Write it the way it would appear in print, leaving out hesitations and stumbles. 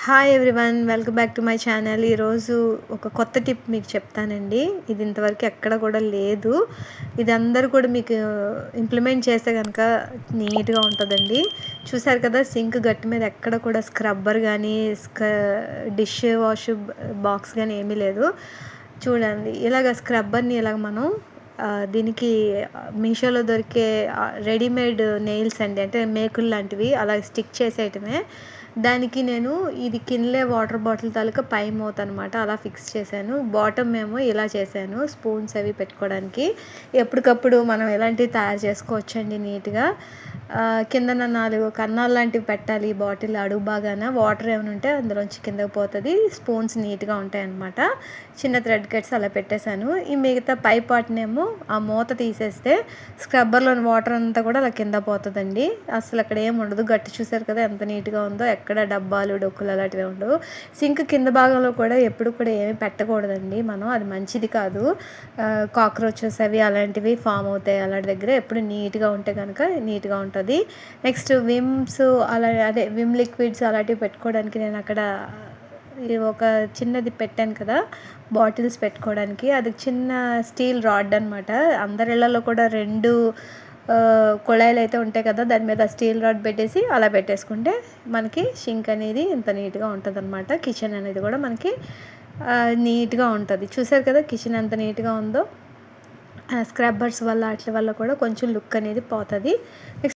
Hi everyone, welcome back to my channel. ఈరోజు ఒక కొత్త టిప్ మీకు చెప్తానండి. ఇది ఇంతవరకు ఎక్కడ కూడా లేదు. ఇది అందరూ కూడా మీకు ఇంప్లిమెంట్ చేస్తే కనుక నీట్గా ఉంటుందండి. చూసారు కదా, సింక్ గట్టి మీద ఎక్కడ కూడా స్క్రబ్బర్ కానీ డిష్ వాష్ బాక్స్ కానీ ఏమీ లేదు. చూడండి, ఇలాగ స్క్రబ్బర్ని ఇలాగ మనం దీనికి మీషోలో దొరికే రెడీమేడ్ నెయిల్స్ అండి, అంటే మేకులు లాంటివి అలా స్టిక్ చేసేయటమే. దానికి నేను ఇది కిన్లే వాటర్ బాటిల్ తాలూకా పై మూత అనమాట, అలా ఫిక్స్ చేశాను. బాటమ్ ఏమో ఇలా చేశాను, స్పూన్స్ అవి పెట్టుకోవడానికి. ఎప్పటికప్పుడు మనం ఇలాంటివి తయారు చేసుకోవచ్చండి నీట్గా. కిందన 4 కన్నాలు లాంటివి పెట్టాలి ఈ బాటిల్ అడుగు బాగాన. వాటర్ ఏమైనా ఉంటే అందులోంచి కిందకి పోతుంది, స్పూన్స్ నీట్గా ఉంటాయి అన్నమాట. చిన్న థ్రెడ్ కట్స్ అలా పెట్టేశాను. ఈ మిగతా పై పార్ట్నేమో ఆ మూత తీసేస్తే స్క్రబ్బర్లోని వాటర్ అంతా కూడా అలా కింద పోతుందండి. అసలు అక్కడ ఏమి ఉండదు. గట్టి చూసారు కదా ఎంత నీట్గా ఉందో, ఎక్కడ డబ్బాలు డొక్కులు అలాంటివి ఉండవు. సింక్ కింద భాగంలో కూడా ఎప్పుడు కూడా ఏమీ పెట్టకూడదండి మనం, అది మంచిది కాదు. కాక్రోచెస్ అవి అలాంటివి ఫామ్ అవుతాయి అలాంటి దగ్గర. ఎప్పుడు నీట్గా ఉంటే కనుక నీట్గా ఉంటుంది. నెక్స్ట్ విమ్స్ అదే విమ్ లిక్విడ్స్ అలాంటివి పెట్టుకోవడానికి నేను అక్కడ ఒక చిన్నది పెట్టాను కదా బాటిల్స్ పెట్టుకోవడానికి. అది చిన్న స్టీల్ రాడ్ అనమాట. అందరి ఇళ్లలో కూడా 2 కుళాయిలు అయితే ఉంటాయి కదా, దాని మీద స్టీల్ రాడ్ పెట్టేసి అలా పెట్టేసుకుంటే మనకి షింక్ అనేది ఇంత నీట్గా ఉంటుంది అనమాట. కిచెన్ అనేది కూడా మనకి నీట్గా ఉంటుంది. చూసారు కదా కిచెన్ ఎంత నీట్గా ఉందో. స్క్రబ్బర్స్ వల్ల వాటి వల్ల కూడా కొంచెం లుక్ అనేది పోతుంది.